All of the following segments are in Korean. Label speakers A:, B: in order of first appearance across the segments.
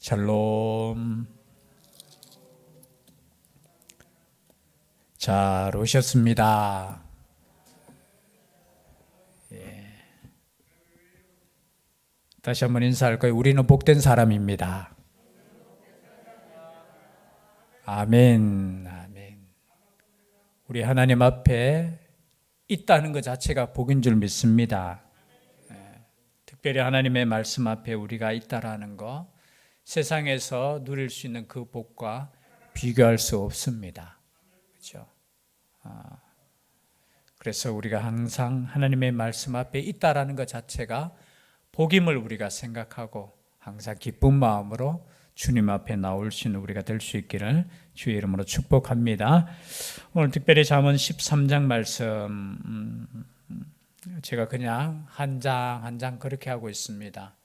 A: 샬롬. 잘 오셨습니다. 다시 한번 인사할 거예요. 우리는 복된 사람입니다. 아멘. 아멘. 우리 하나님 앞에 있다는 것 자체가 복인 줄 믿습니다. 특별히 하나님의 말씀 앞에 우리가 있다라는 거, 세상에서 누릴 수 있는 그 복과 비교할 수 없습니다. 그렇죠? 그래서 우리가 항상 하나님의 말씀 앞에 있다라는 것 자체가 복임을 우리가 생각하고 항상 기쁜 마음으로 주님 앞에 나올 수 있는 우리가 될 수 있기를 주의 이름으로 축복합니다. 오늘 특별히 잠언 13장 말씀, 제가 그냥 한 장 한 장 그렇게 하고 있습니다.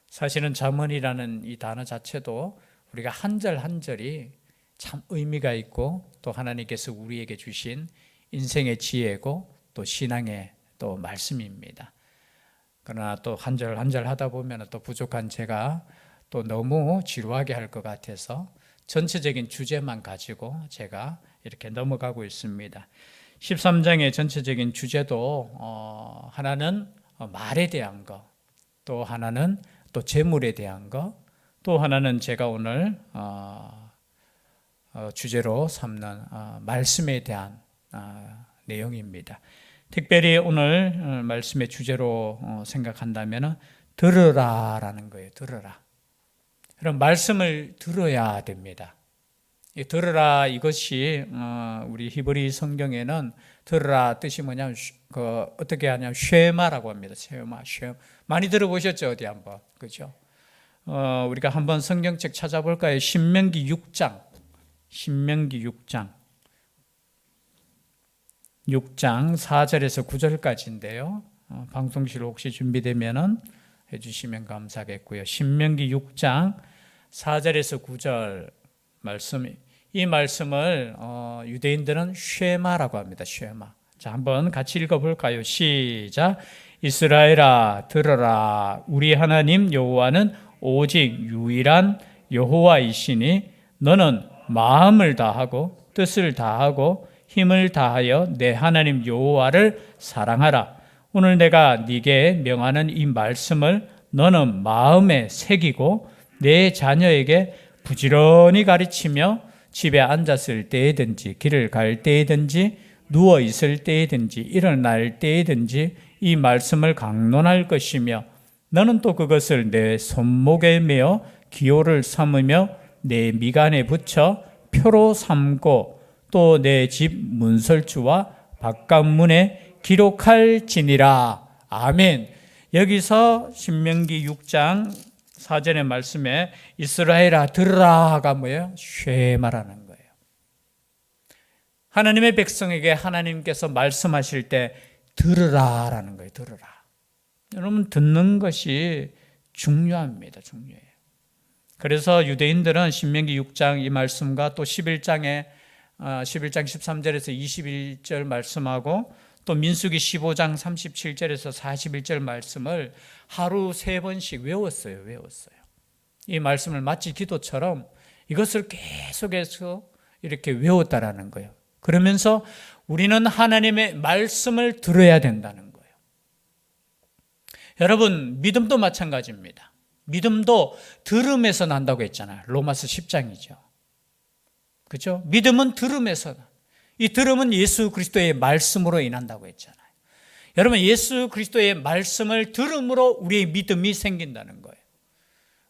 A: 사실은 잠언이라는 이 단어 자체도 우리가 한 절 한 절이 참 의미가 있고 또 하나님께서 우리에게 주신 인생의 지혜고 또 신앙의 또 말씀입니다. 그러나 또 한 절 한 절 하다 보면 또 부족한 제가 또 너무 지루하게 할 것 같아서 전체적인 주제만 가지고 제가 이렇게 넘어가고 있습니다. 13장의 전체적인 주제도 하나는 말에 대한 거, 또 하나는 또 재물에 대한 거, 또 하나는 제가 오늘 주제로 삼는 말씀에 대한 내용입니다. 특별히 오늘 말씀의 주제로 생각한다면 들으라라는 거예요. 들으라. 그럼 말씀을 들어야 됩니다. 이 들으라 이것이 우리 히브리 성경에는 들으라 뜻이 뭐냐면 어떻게 하냐면 쉐마라고 합니다. 쉐마. 많이 들어보셨죠? 어디 한번. 그죠? 우리가 한번 성경책 찾아볼까요? 신명기 6장 4절에서 9절까지인데요. 방송실 혹시 준비되면은 해주시면 감사하겠고요. 신명기 6장 4절에서 9절 말씀, 이 말씀을 유대인들은 쉐마라고 합니다. 쉐마. 자, 한번 같이 읽어볼까요? 시작. 이스라엘아 들어라. 우리 하나님 여호와는 오직 유일한 여호와이시니 너는 마음을 다하고 뜻을 다하고 힘을 다하여 내 하나님 여호와를 사랑하라. 오늘 내가 네게 명하는 이 말씀을 너는 마음에 새기고 내 자녀에게 부지런히 가르치며 집에 앉았을 때에든지 길을 갈 때에든지 누워 있을 때에든지 일어날 때에든지 이 말씀을 강론할 것이며 너는 또 그것을 내 손목에 메어 기호를 삼으며 내 미간에 붙여 표로 삼고 또 내 집 문설주와 바깥문에 기록할지니라. 아멘. 여기서 신명기 6장 4절의 말씀에 이스라엘아 들으라가 뭐예요? 쉐마라는 거예요. 하나님의 백성에게 하나님께서 말씀하실 때 들으라라는 거예요. 들으라. 여러분 듣는 것이 중요합니다. 중요해요. 그래서 유대인들은 신명기 6장 이 말씀과 또 11장 13절에서 21절 말씀하고 또 민수기 15장 37절에서 41절 말씀을 하루 3번씩 외웠어요. 이 말씀을 마치 기도처럼 이것을 계속해서 이렇게 외웠다라는 거예요. 그러면서 우리는 하나님의 말씀을 들어야 된다는 거예요. 여러분, 믿음도 마찬가지입니다. 믿음도 들음에서 난다고 했잖아요. 로마서 10장이죠. 그렇죠? 믿음은 들음에서 이 들음은 예수 그리스도의 말씀으로 인한다고 했잖아요. 여러분, 예수 그리스도의 말씀을 들음으로 우리의 믿음이 생긴다는 거예요.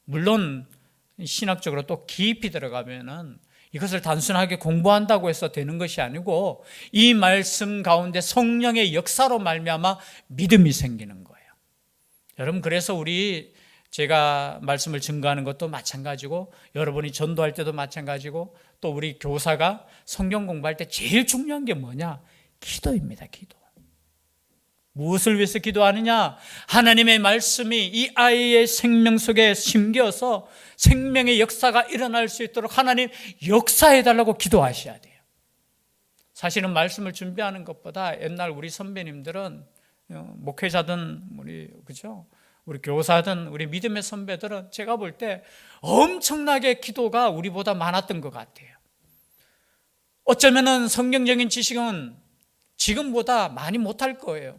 A: 물론 신학적으로 또 깊이 들어가면은 이것을 단순하게 공부한다고 해서 되는 것이 아니고 이 말씀 가운데 성령의 역사로 말미암아 믿음이 생기는 거예요. 여러분, 그래서 제가 말씀을 증거하는 것도 마찬가지고 여러분이 전도할 때도 마찬가지고 또 우리 교사가 성경 공부할 때 제일 중요한 게 뭐냐? 기도입니다. 기도. 무엇을 위해서 기도하느냐? 하나님의 말씀이 이 아이의 생명 속에 심겨서 생명의 역사가 일어날 수 있도록 하나님 역사해달라고 기도하셔야 돼요. 사실은 말씀을 준비하는 것보다 옛날 우리 선배님들은 목회자든 그죠? 우리 교사든 우리 믿음의 선배들은 제가 볼 때 엄청나게 기도가 우리보다 많았던 것 같아요. 어쩌면은 성경적인 지식은 지금보다 많이 못할 거예요.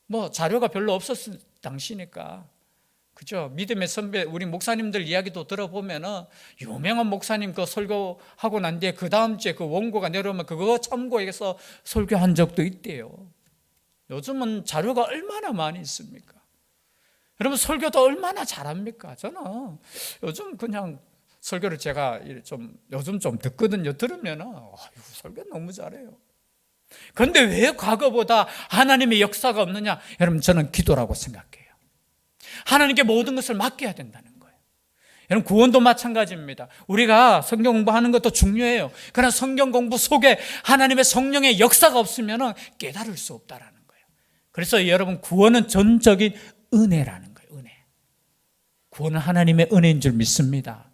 A: 뭐 자료가 별로 없었을 당시니까. 그죠? 믿음의 선배, 우리 목사님들 이야기도 들어보면은 유명한 목사님 그 설교하고 난 뒤에 그 다음 주에 그 원고가 내려오면 그거 참고해서 설교한 적도 있대요. 요즘은 자료가 얼마나 많이 있습니까? 여러분 설교도 얼마나 잘합니까? 저는 요즘 그냥 설교를 제가 요즘 좀 듣거든요. 들으면은 설교 너무 잘해요. 그런데 왜 과거보다 하나님의 역사가 없느냐? 여러분 저는 기도라고 생각해요. 하나님께 모든 것을 맡겨야 된다는 거예요. 여러분 구원도 마찬가지입니다. 우리가 성경 공부하는 것도 중요해요. 그러나 성경 공부 속에 하나님의 성령의 역사가 없으면 깨달을 수 없다라는 거예요. 그래서 여러분 구원은 전적인 은혜라는 거예요. 은혜. 구원은 하나님의 은혜인 줄 믿습니다.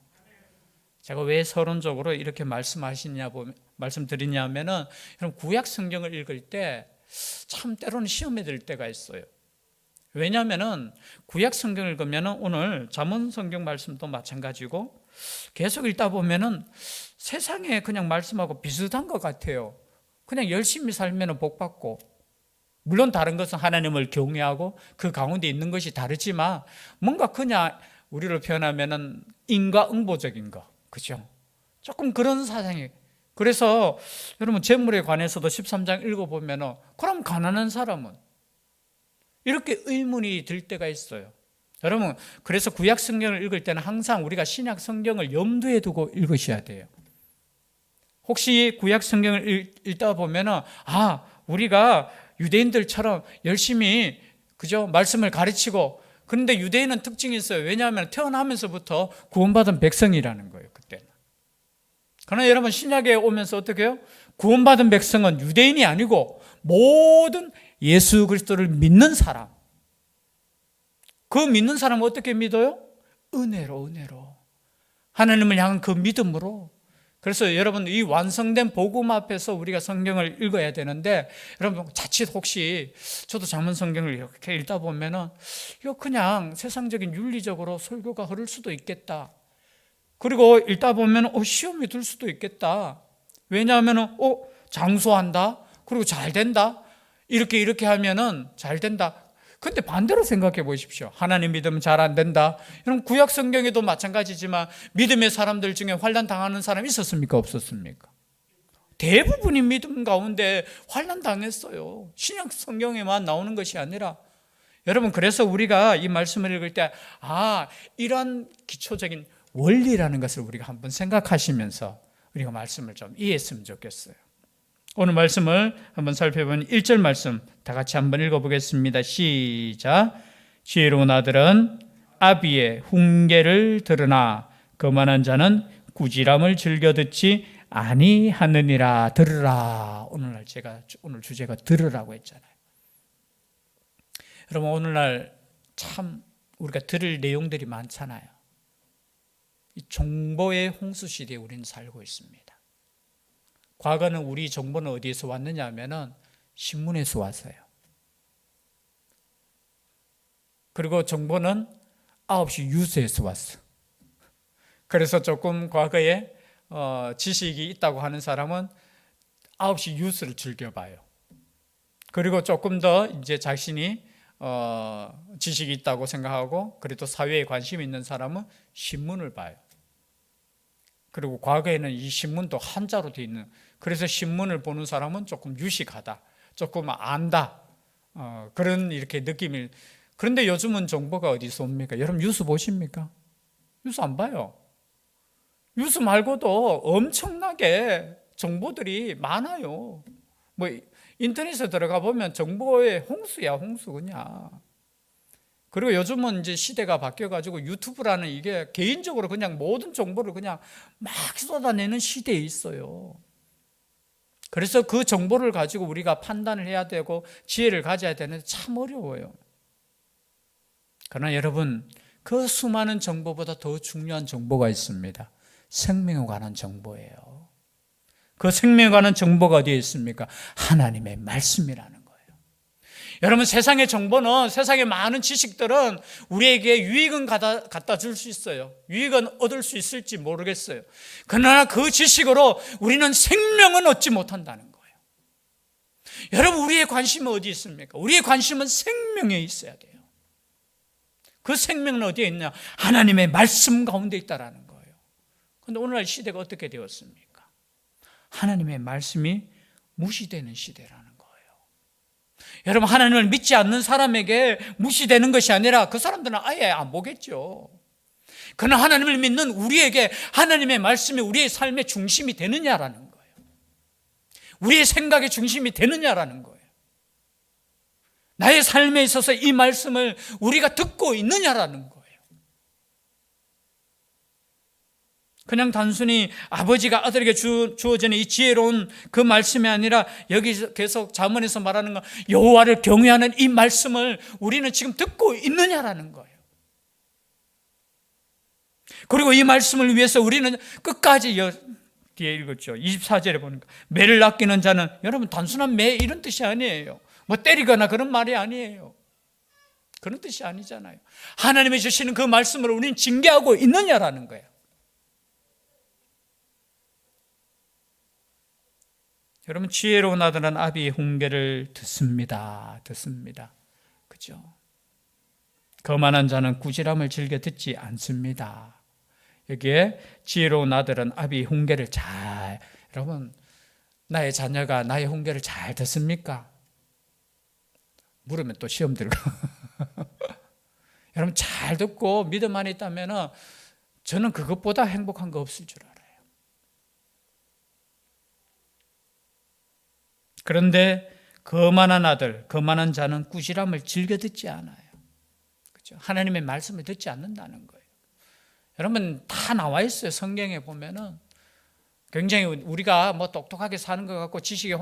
A: 제가 왜 서론적으로 이렇게 말씀드리냐면은 여러분 구약 성경을 읽을 때 참 때로는 시험에 들 때가 있어요. 왜냐하면은 구약 성경을 읽으면은 오늘 잠언 성경 말씀도 마찬가지고 계속 읽다 보면은 세상에 그냥 말씀하고 비슷한 것 같아요. 그냥 열심히 살면은 복 받고, 물론 다른 것은 하나님을 경외하고 그 가운데 있는 것이 다르지만 뭔가 그냥 우리를 표현하면은 인과응보적인 거, 그죠? 조금 그런 사상이. 그래서 여러분 재물에 관해서도 13장 읽어보면은 그럼 가난한 사람은 이렇게 의문이 들 때가 있어요. 여러분 그래서 구약 성경을 읽을 때는 항상 우리가 신약 성경을 염두에 두고 읽으셔야 돼요. 혹시 구약 성경을 읽다 보면은 우리가 유대인들처럼 열심히 그죠 말씀을 가르치고, 그런데 유대인은 특징이 있어요. 왜냐하면 태어나면서부터 구원받은 백성이라는 거예요. 그때는. 그러나 여러분 신약에 오면서 어떻게 해요? 구원받은 백성은 유대인이 아니고 모든 예수 그리스도를 믿는 사람. 그 믿는 사람은 어떻게 믿어요? 은혜로. 하나님을 향한 그 믿음으로. 그래서 여러분 이 완성된 복음 앞에서 우리가 성경을 읽어야 되는데, 여러분 자칫 혹시 저도 잠언 성경을 이렇게 읽다 보면은 이거 그냥 세상적인 윤리적으로 설교가 흐를 수도 있겠다. 그리고 읽다 보면 시험이 들 수도 있겠다. 왜냐하면 장수한다. 그리고 잘 된다. 이렇게 하면은 잘 된다. 근데 반대로 생각해 보십시오. 하나님 믿으면 잘 안 된다. 여러분 구약 성경에도 마찬가지지만 믿음의 사람들 중에 환난 당하는 사람이 있었습니까? 없었습니까? 대부분이 믿음 가운데 환난 당했어요. 신약 성경에만 나오는 것이 아니라. 여러분 그래서 우리가 이 말씀을 읽을 때 이런 기초적인 원리라는 것을 우리가 한번 생각하시면서 우리가 말씀을 좀 이해했으면 좋겠어요. 오늘 말씀을 한번 살펴보면 1절 말씀 다 같이 한번 읽어보겠습니다. 시작. 지혜로운 아들은 아비의 훈계를 들으나 거만한 자는 꾸지람을 즐겨 듣지 아니하느니라. 들으라. 오늘 주제가 들으라고 했잖아요. 여러분 오늘날 참 우리가 들을 내용들이 많잖아요. 이 정보의 홍수 시대에 우리는 살고 있습니다. 과거는 우리 정보는 어디에서 왔느냐 하면은 신문에서 왔어요. 그리고 정보는 9시 뉴스에서 왔어. 그래서 조금 과거에 지식이 있다고 하는 사람은 9시 뉴스를 즐겨봐요. 그리고 조금 더 이제 자신이 지식이 있다고 생각하고 그래도 사회에 관심이 있는 사람은 신문을 봐요. 그리고 과거에는 이 신문도 한자로 되어 있는, 그래서 신문을 보는 사람은 조금 유식하다, 조금 안다, 그런 이렇게 느낌을. 그런데 요즘은 정보가 어디서 옵니까? 여러분 뉴스 보십니까? 뉴스 안 봐요. 뉴스 말고도 엄청나게 정보들이 많아요. 뭐 인터넷에 들어가 보면 정보의 홍수야, 홍수 그냥. 그리고 요즘은 이제 시대가 바뀌어가지고 유튜브라는 이게 개인적으로 그냥 모든 정보를 그냥 막 쏟아내는 시대에 있어요. 그래서 그 정보를 가지고 우리가 판단을 해야 되고 지혜를 가져야 되는데 참 어려워요. 그러나 여러분 그 수많은 정보보다 더 중요한 정보가 있습니다. 생명에 관한 정보예요. 그 생명에 관한 정보가 어디에 있습니까? 하나님의 말씀이라는 거예요. 여러분, 세상의 정보는, 세상의 많은 지식들은 우리에게 유익은 갖다 줄 수 있어요. 유익은 얻을 수 있을지 모르겠어요. 그러나 그 지식으로 우리는 생명은 얻지 못한다는 거예요. 여러분, 우리의 관심은 어디 있습니까? 우리의 관심은 생명에 있어야 돼요. 그 생명은 어디에 있냐? 하나님의 말씀 가운데 있다라는 거예요. 그런데 오늘날 시대가 어떻게 되었습니까? 하나님의 말씀이 무시되는 시대라는 거예요. 여러분, 하나님을 믿지 않는 사람에게 무시되는 것이 아니라 그 사람들은 아예 안 보겠죠. 그러나 하나님을 믿는 우리에게 하나님의 말씀이 우리의 삶의 중심이 되느냐라는 거예요. 우리의 생각의 중심이 되느냐라는 거예요. 나의 삶에 있어서 이 말씀을 우리가 듣고 있느냐라는 거예요. 그냥 단순히 아버지가 아들에게 주어지는 이 지혜로운 그 말씀이 아니라 여기 계속 잠언에서 말하는 건 여호와를 경외하는 이 말씀을 우리는 지금 듣고 있느냐라는 거예요. 그리고 이 말씀을 위해서 우리는 끝까지 뒤에 읽었죠. 24절에 보니까 매를 아끼는 자는, 여러분, 단순한 매 이런 뜻이 아니에요. 뭐 때리거나 그런 말이 아니에요. 그런 뜻이 아니잖아요. 하나님이 주시는 그 말씀을 우리는 징계하고 있느냐라는 거예요. 여러분, 지혜로운 아들은 아비의 훈계를 듣습니다. 그죠? 거만한 자는 꾸지람을 즐겨 듣지 않습니다. 여기에 지혜로운 아들은 아비의 훈계를 여러분, 나의 자녀가 나의 훈계를 잘 듣습니까? 물으면 또 시험 들고. 여러분, 잘 듣고 믿음 안에 있다면 저는 그것보다 행복한 거 없을 줄 알아요. 그런데 거만한 아들, 거만한 자는 꾸지람을 즐겨 듣지 않아요. 그렇죠? 하나님의 말씀을 듣지 않는다는 거예요. 여러분, 다 나와 있어요. 성경에 보면은 굉장히 우리가 뭐 똑똑하게 사는 것 같고 지식의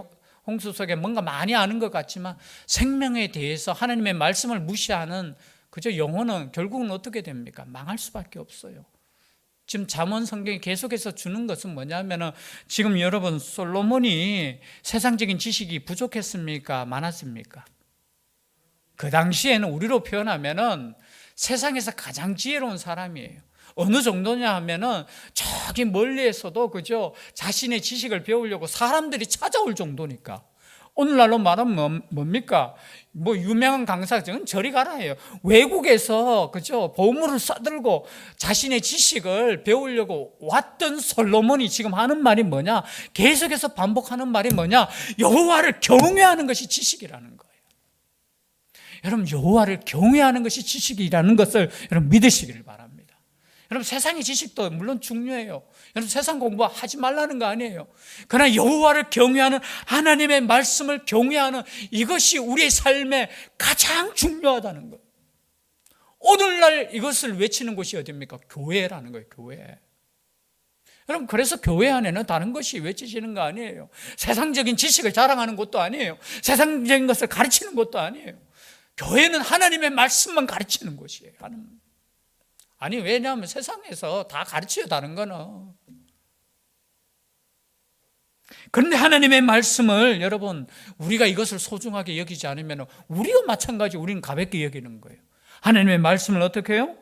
A: 홍수 속에 뭔가 많이 아는 것 같지만 생명에 대해서 하나님의 말씀을 무시하는 그저 영혼은 결국은 어떻게 됩니까? 망할 수밖에 없어요. 지금 잠언 성경이 계속해서 주는 것은 뭐냐면은 지금 여러분, 솔로몬이 세상적인 지식이 부족했습니까? 많았습니까? 그 당시에는 우리로 표현하면은 세상에서 가장 지혜로운 사람이에요. 어느 정도냐 하면은 저기 멀리에서도 그죠? 자신의 지식을 배우려고 사람들이 찾아올 정도니까. 오늘날로 말하면 뭡니까? 뭐 유명한 강사들은 저리 가라 해요. 외국에서 그죠? 보물을 싸들고 자신의 지식을 배우려고 왔던 솔로몬이 지금 하는 말이 뭐냐? 계속해서 반복하는 말이 뭐냐? 여호와를 경외하는 것이 지식이라는 거예요. 여러분, 여호와를 경외하는 것이 지식이라는 것을 여러분 믿으시기를 바랍니다. 여러분, 세상의 지식도 물론 중요해요. 여러분, 세상 공부하지 말라는 거 아니에요. 그러나 여호와를 경외하는, 하나님의 말씀을 경외하는 이것이 우리의 삶에 가장 중요하다는 거예요. 오늘날 이것을 외치는 곳이 어디입니까? 교회라는 거예요. 교회. 여러분, 그래서 교회 안에는 다른 것이 외치시는 거 아니에요. 세상적인 지식을 자랑하는 곳도 아니에요. 세상적인 것을 가르치는 곳도 아니에요. 교회는 하나님의 말씀만 가르치는 곳이에요. 아니, 왜냐하면 세상에서 다 가르쳐요, 다른 거는. 그런데 하나님의 말씀을 여러분, 우리가 이것을 소중하게 여기지 않으면 우리가 마찬가지, 우리는 가볍게 여기는 거예요. 하나님의 말씀을 어떻게 해요?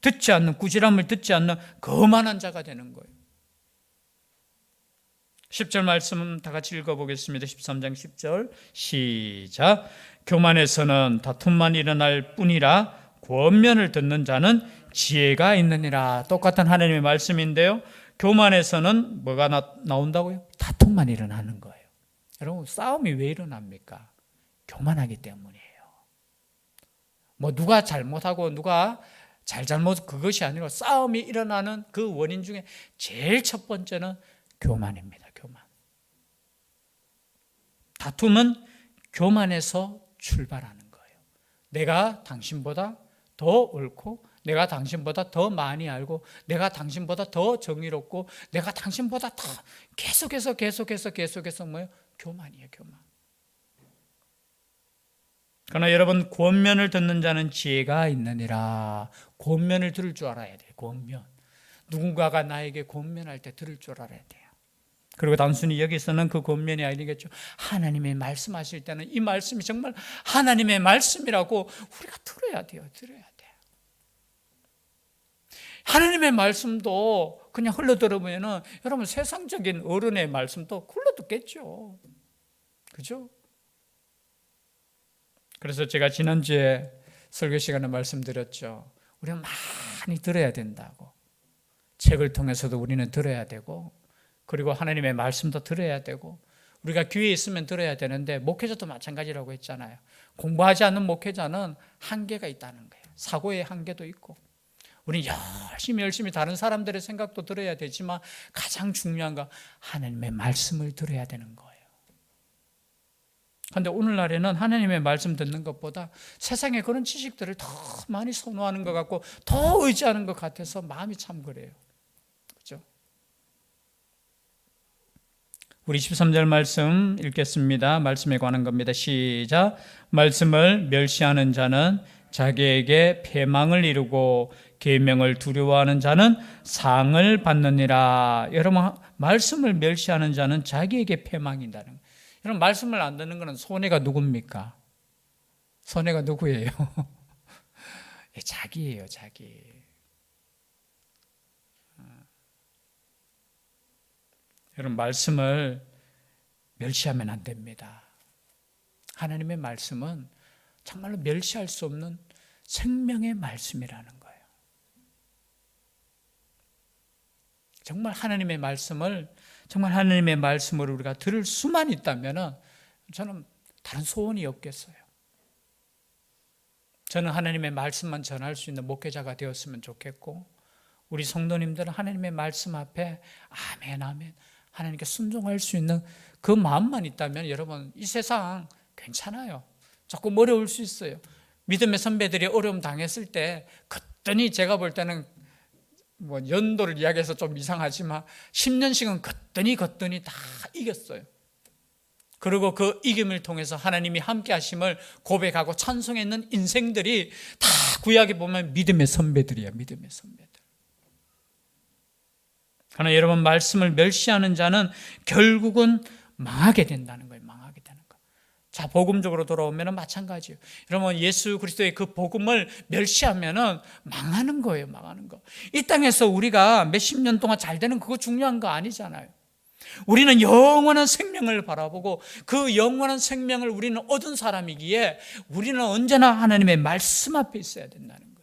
A: 듣지 않는, 꾸지람을 듣지 않는 거만한 자가 되는 거예요. 10절 말씀 다 같이 읽어보겠습니다. 13장 10절 시작. 교만에서는 다툼만 일어날 뿐이라 권면을 듣는 자는 지혜가 있느니라. 똑같은 하나님의 말씀인데요, 교만에서는 뭐가 나온다고요? 다툼만 일어나는 거예요. 여러분, 싸움이 왜 일어납니까? 교만하기 때문이에요. 뭐 누가 잘못하고 누가 잘못 그것이 아니라 싸움이 일어나는 그 원인 중에 제일 첫 번째는 교만입니다. 교만. 다툼은 교만에서 출발하는 거예요. 내가 당신보다 더 옳고, 내가 당신보다 더 많이 알고, 내가 당신보다 더 정의롭고, 내가 당신보다 더 계속해서 뭐예요? 교만이에요, 교만. 그러나 여러분, 권면을 듣는 자는 지혜가 있느니라. 권면을 들을 줄 알아야 돼요. 권면. 누군가가 나에게 권면할 때 들을 줄 알아야 돼요. 그리고 단순히 여기서는 그 권면이 아니겠죠. 하나님의 말씀하실 때는 이 말씀이 정말 하나님의 말씀이라고 우리가 들어야 돼요. 들어야 돼요. 하나님의 말씀도 그냥 흘러들으면 여러분 세상적인 어른의 말씀도 흘러듣겠죠. 그죠? 그래서 제가 지난주에 설교 시간에 말씀드렸죠. 우리는 많이 들어야 된다고. 책을 통해서도 우리는 들어야 되고, 그리고 하나님의 말씀도 들어야 되고, 우리가 귀에 있으면 들어야 되는데 목회자도 마찬가지라고 했잖아요. 공부하지 않는 목회자는 한계가 있다는 거예요. 사고의 한계도 있고, 우리는 열심히 다른 사람들의 생각도 들어야 되지만 가장 중요한 건 하나님의 말씀을 들어야 되는 거예요. 그런데 오늘날에는 하나님의 말씀 듣는 것보다 세상의 그런 지식들을 더 많이 선호하는 것 같고 더 의지하는 것 같아서 마음이 참 그래요. 그렇죠? 우리 13절 말씀 읽겠습니다. 말씀에 관한 겁니다. 시작. 말씀을 멸시하는 자는 자기에게 패망을 이루고 계명을 두려워하는 자는 상을 받느니라. 여러분, 말씀을 멸시하는 자는 자기에게 패망이다는 거예요. 여러분, 말씀을 안 듣는 것은 손해가 누굽니까? 손해가 누구예요? 자기예요, 자기. 여러분, 말씀을 멸시하면 안 됩니다. 하나님의 말씀은 정말로 멸시할 수 없는 생명의 말씀이라는 거예요. 정말 하나님의 말씀을 정말 하나님의 말씀을 우리가 들을 수만 있다면 저는 다른 소원이 없겠어요. 저는 하나님의 말씀만 전할 수 있는 목회자가 되었으면 좋겠고, 우리 성도님들은 하나님의 말씀 앞에 아멘 아멘 하나님께 순종할 수 있는 그 마음만 있다면 여러분, 이 세상 괜찮아요. 조금 어려울 수 있어요. 믿음의 선배들이 어려움 당했을 때 그랬더니 제가 볼 때는 연도를 이야기해서 좀 이상하지만 10년씩은 걷더니 다 이겼어요. 그리고 그 이김을 통해서 하나님이 함께 하심을 고백하고 찬송했는 인생들이 다 구약에 보면 믿음의 선배들이야. 믿음의 선배들. 그러나 여러분, 말씀을 멸시하는 자는 결국은 망하게 된다는 거예요. 망하게 되는 거. 자, 복음적으로 돌아오면 마찬가지예요. 여러분, 예수 그리스도의 그 복음을 멸시하면 망하는 거예요. 망하는 거. 이 땅에서 우리가 몇십 년 동안 잘 되는 그거 중요한 거 아니잖아요. 우리는 영원한 생명을 바라보고 그 영원한 생명을 우리는 얻은 사람이기에 우리는 언제나 하나님의 말씀 앞에 있어야 된다는 거예요.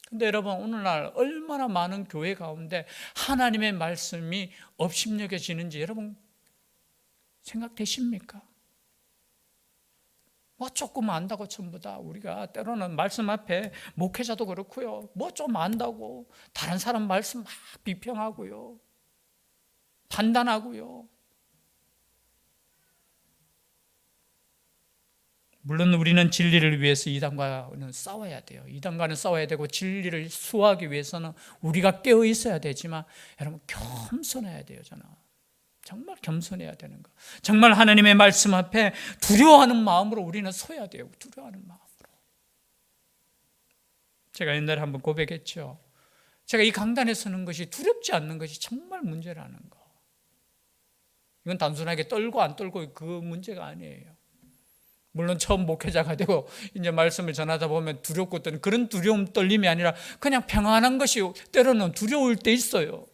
A: 근데 여러분, 오늘날 얼마나 많은 교회 가운데 하나님의 말씀이 업신여겨지는지 여러분 생각되십니까? 조금 안다고 전부 다 우리가 때로는 말씀 앞에 목회자도 그렇고요. 좀 안다고 다른 사람 말씀 막 비평하고요. 판단하고요. 물론 우리는 진리를 위해서 이단과는 싸워야 돼요. 이단과는 싸워야 되고 진리를 수호하기 위해서는 우리가 깨어 있어야 되지만 여러분, 겸손해야 돼요. 저는 정말 겸손해야 되는 거. 정말 하나님의 말씀 앞에 두려워하는 마음으로 우리는 서야 돼요. 두려워하는 마음으로. 제가 옛날에 한번 고백했죠. 제가 이 강단에 서는 것이 두렵지 않는 것이 정말 문제라는 거. 이건 단순하게 떨고 안 떨고 그 문제가 아니에요. 물론 처음 목회자가 되고 이제 말씀을 전하다 보면 두렵고 그런 두려움 떨림이 아니라 그냥 평안한 것이 때로는 두려울 때 있어요.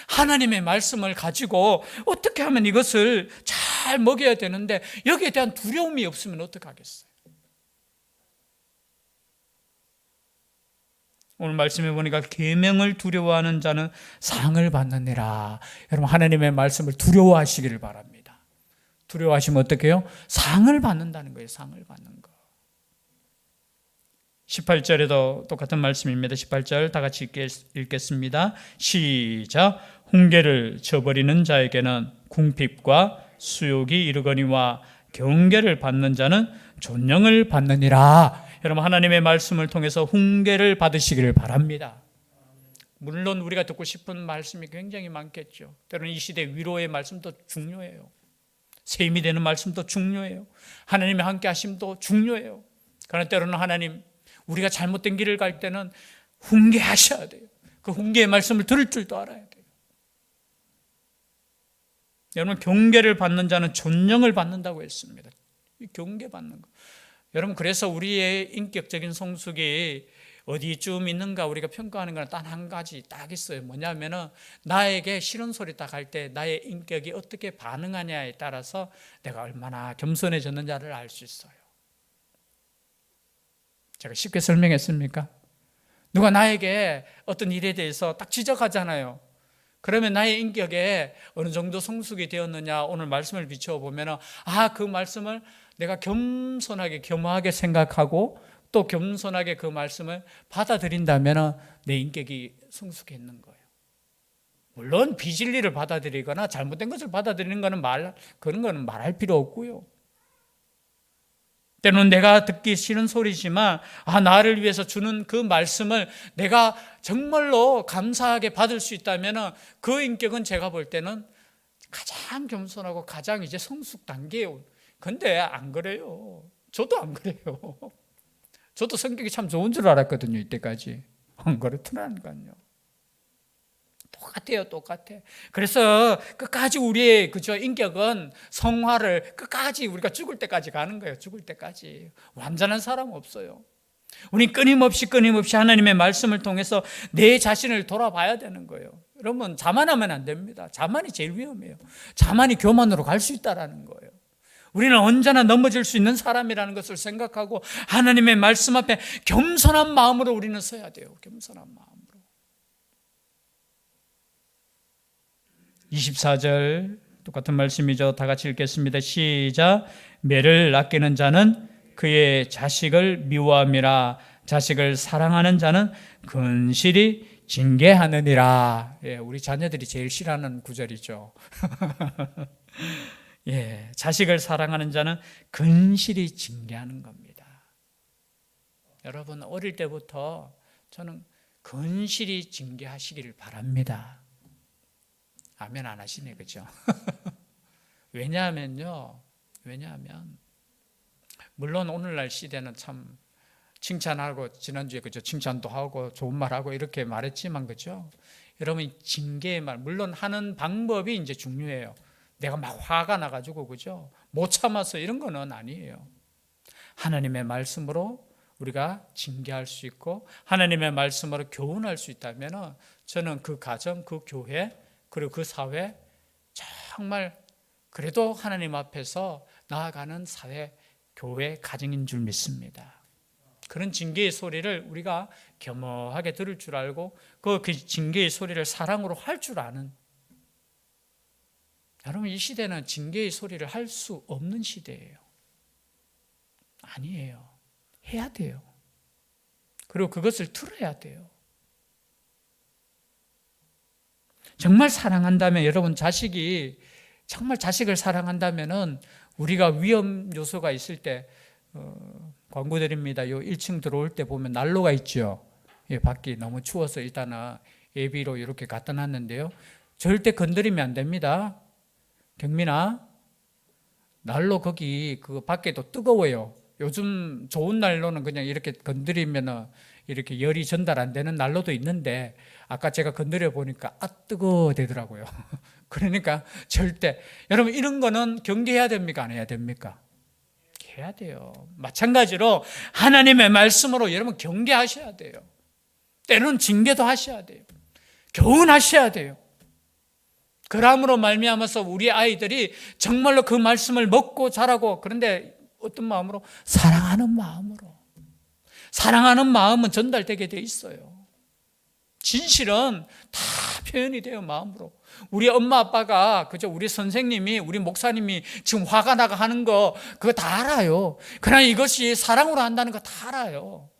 A: 하나님의 말씀을 가지고 어떻게 하면 이것을 잘 먹여야 되는데 여기에 대한 두려움이 없으면 어떡하겠어요? 오늘 말씀해 보니까 계명을 두려워하는 자는 상을 받느니라. 여러분, 하나님의 말씀을 두려워하시기를 바랍니다. 두려워하시면 어떻게 해요? 상을 받는다는 거예요. 상을 받는 거. 18절에도 똑같은 말씀입니다. 18절 다 같이 읽겠습니다. 시작. 훈계를 저버리는 자에게는 궁핍과 수욕이 이르거니와 경계를 받는 자는 존영을 받느니라. 여러분, 하나님의 말씀을 통해서 훈계를 받으시기를 바랍니다. 물론 우리가 듣고 싶은 말씀이 굉장히 많겠죠. 때로는 이 시대 위로의 말씀도 중요해요. 새 힘이 되는 말씀도 중요해요. 하나님의 함께 하심도 중요해요. 그러나 때로는 하나님, 우리가 잘못된 길을 갈 때는 훈계하셔야 돼요. 그 훈계의 말씀을 들을 줄도 알아야 돼요. 여러분, 경계를 받는 자는 존령을 받는다고 했습니다. 경계받는 거. 여러분, 그래서 우리의 인격적인 성숙이 어디쯤 있는가 우리가 평가하는 건 단 한 가지 딱 있어요. 뭐냐면은 나에게 싫은 소리 딱 할 때 나의 인격이 어떻게 반응하냐에 따라서 내가 얼마나 겸손해졌는지를 알 수 있어요. 제가 쉽게 설명했습니까? 누가 나에게 어떤 일에 대해서 딱 지적하잖아요. 그러면 나의 인격에 어느 정도 성숙이 되었느냐, 오늘 말씀을 비춰보면 그 말씀을 내가 겸손하게 겸허하게 생각하고 또 겸손하게 그 말씀을 받아들인다면 내 인격이 성숙했는 거예요. 물론 비진리를 받아들이거나 잘못된 것을 받아들이는 거는 그런 거는 말할 필요 없고요. 때로는 내가 듣기 싫은 소리지만 나를 위해서 주는 그 말씀을 내가 정말로 감사하게 받을 수 있다면 그 인격은 제가 볼 때는 가장 겸손하고 가장 이제 성숙 단계예요. 근데 안 그래요. 저도 안 그래요. 저도 성격이 참 좋은 줄 알았거든요. 이때까지. 안 그렇더라니까요. 똑같아. 그래서 끝까지 우리의 인격은 성화를 끝까지 우리가 죽을 때까지 가는 거예요. 죽을 때까지. 완전한 사람 없어요. 우리 끊임없이 하나님의 말씀을 통해서 내 자신을 돌아봐야 되는 거예요. 여러분, 자만하면 안 됩니다. 자만이 제일 위험해요. 자만이 교만으로 갈 수 있다는 거예요. 우리는 언제나 넘어질 수 있는 사람이라는 것을 생각하고 하나님의 말씀 앞에 겸손한 마음으로 우리는 서야 돼요. 겸손한 마음으로. 24절 똑같은 말씀이죠. 다 같이 읽겠습니다. 시작. 매를 아끼는 자는 그의 자식을 미워함이라. 자식을 사랑하는 자는 근실히 징계하느니라. 우리 자녀들이 제일 싫어하는 구절이죠. 자식을 사랑하는 자는 근실히 징계하는 겁니다. 여러분, 어릴 때부터 저는 근실히 징계하시기를 바랍니다. 아멘 안 하시네, 그죠? 왜냐하면 물론 오늘날 시대는 참 칭찬하고 지난주에 그죠? 칭찬도 하고 좋은 말하고 이렇게 말했지만 그죠? 여러분, 징계의 말 물론 하는 방법이 이제 중요해요. 내가 막 화가 나가지고 그죠? 못 참아서 이런 거는 아니에요. 하나님의 말씀으로 우리가 징계할 수 있고 하나님의 말씀으로 교훈할 수 있다면 저는 그 가정, 그 교회 그리고 그 사회 정말 그래도 하나님 앞에서 나아가는 사회, 교회, 가정인 줄 믿습니다. 그런 징계의 소리를 우리가 겸허하게 들을 줄 알고 그 징계의 소리를 사랑으로 할 줄 아는, 여러분, 이 시대는 징계의 소리를 할 수 없는 시대예요. 아니에요. 해야 돼요. 그리고 그것을 들어야 돼요. 정말 사랑한다면, 여러분, 정말 자식을 사랑한다면은 우리가 위험 요소가 있을 때, 광고 드립니다. 요 1층 들어올 때 보면 난로가 있죠. 밖이 너무 추워서 일단은 예비로 이렇게 갖다 놨는데요. 절대 건드리면 안 됩니다. 경민아, 난로 거기 그 밖에도 뜨거워요. 요즘 좋은 난로는 그냥 이렇게 건드리면 이렇게 열이 전달 안 되는 난로도 있는데 아까 제가 건드려 보니까 뜨거워 되더라고요. 그러니까 절대, 여러분, 이런 거는 경계해야 됩니까? 안 해야 됩니까? 해야 돼요. 마찬가지로 하나님의 말씀으로 여러분 경계하셔야 돼요. 때로는 징계도 하셔야 돼요. 교훈하셔야 돼요. 그러함으로 말미암아서 우리 아이들이 정말로 그 말씀을 먹고 자라고, 그런데 어떤 마음으로? 사랑하는 마음으로. 사랑하는 마음은 전달되게 돼 있어요. 진실은 다 표현이 돼요, 마음으로. 우리 엄마 아빠가, 그죠? 우리 선생님이, 우리 목사님이 지금 화가 나가 하는 거, 그거 다 알아요. 그러나 이것이 사랑으로 한다는 거 다 알아요.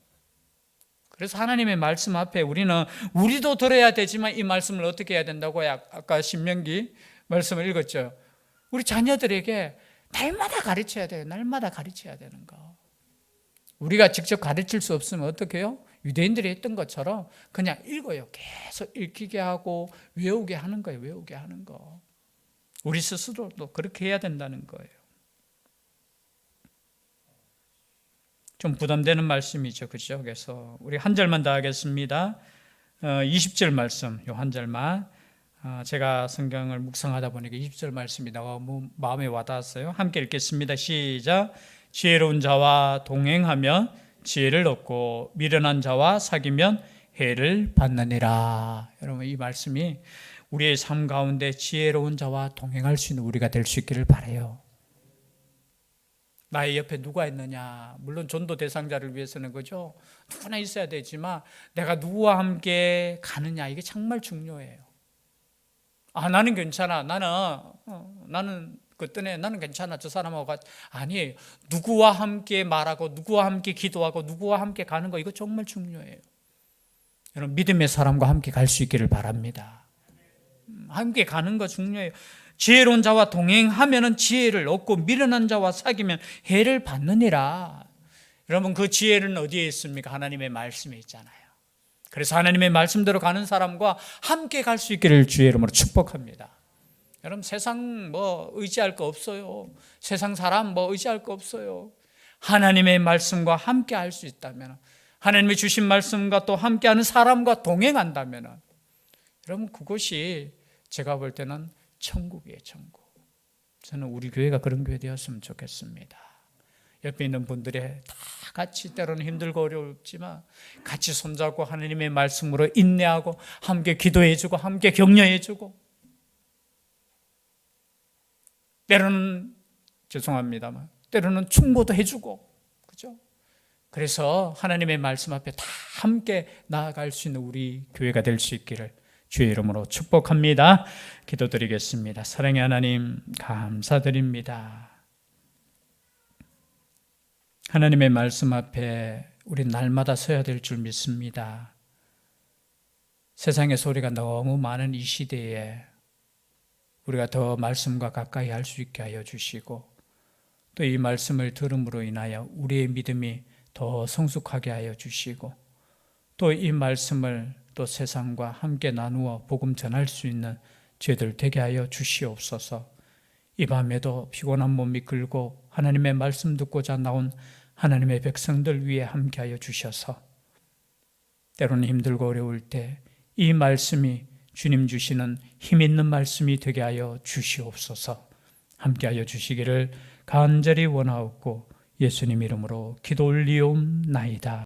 A: 그래서 하나님의 말씀 앞에 우리도 들어야 되지만 이 말씀을 어떻게 해야 된다고요? 아까 신명기 말씀을 읽었죠. 우리 자녀들에게 날마다 가르쳐야 돼요. 날마다 가르쳐야 되는 거. 우리가 직접 가르칠 수 없으면 어떻게 해요? 유대인들이 했던 것처럼 그냥 읽어요. 계속 읽히게 하고 외우게 하는 거예요. 외우게 하는 거. 우리 스스로도 그렇게 해야 된다는 거예요. 좀 부담되는 말씀이죠. 그렇죠? 그래서 우리 한 절만 더 하겠습니다. 20절 말씀, 요 한 절만. 제가 성경을 묵상하다 보니까 20절 말씀이 너무 마음에 와닿았어요. 함께 읽겠습니다. 시작. 지혜로운 자와 동행하면 지혜를 얻고 미련한 자와 사귀면 해를 받느니라. 여러분, 이 말씀이 우리의 삶 가운데 지혜로운 자와 동행할 수 있는 우리가 될 수 있기를 바라요. 나의 옆에 누가 있느냐, 물론 전도 대상자를 위해서는 그죠, 누구나 있어야 되지만 내가 누구와 함께 가느냐, 이게 정말 중요해요. 나는 괜찮아, 나는 그때는 나는 괜찮아, 저 사람하고 같이. 아니에요. 누구와 함께 말하고 누구와 함께 기도하고 누구와 함께 가는 거, 이거 정말 중요해요. 여러분, 믿음의 사람과 함께 갈 수 있기를 바랍니다. 함께 가는 거 중요해요. 지혜로운 자와 동행하면 지혜를 얻고 미련한 자와 사귀면 해를 받느니라. 여러분, 그 지혜는 어디에 있습니까? 하나님의 말씀에 있잖아요. 그래서 하나님의 말씀대로 가는 사람과 함께 갈 수 있기를 주의 이름으로 축복합니다. 여러분, 세상 의지할 거 없어요. 세상 사람 의지할 거 없어요. 하나님의 말씀과 함께 할 수 있다면, 하나님의 주신 말씀과 또 함께하는 사람과 동행한다면, 여러분, 그것이 제가 볼 때는 천국이에요, 천국. 저는 우리 교회가 그런 교회 되었으면 좋겠습니다. 옆에 있는 분들이 다 같이, 때로는 힘들고 어렵지만 같이 손잡고 하나님의 말씀으로 인내하고 함께 기도해주고 함께 격려해주고, 때로는 죄송합니다만 때로는 충고도 해주고, 그죠? 그래서 하나님의 말씀 앞에 다 함께 나아갈 수 있는 우리 교회가 될 수 있기를 주의 이름으로 축복합니다. 기도드리겠습니다. 사랑의 하나님, 감사드립니다. 하나님의 말씀 앞에 우리 날마다 서야 될 줄 믿습니다. 세상의 소리가 너무 많은 이 시대에 우리가 더 말씀과 가까이 할 수 있게 하여 주시고, 또 이 말씀을 들음으로 인하여 우리의 믿음이 더 성숙하게 하여 주시고, 또 이 말씀을 또 세상과 함께 나누어 복음 전할 수 있는 저희들 되게 하여 주시옵소서. 이 밤에도 피곤한 몸이 끌고 하나님의 말씀 듣고자 나온 하나님의 백성들 위해 함께 하여 주셔서, 때로는 힘들고 어려울 때 이 말씀이 주님 주시는 힘 있는 말씀이 되게 하여 주시옵소서. 함께 하여 주시기를 간절히 원하옵고 예수님 이름으로 기도 올리옵나이다.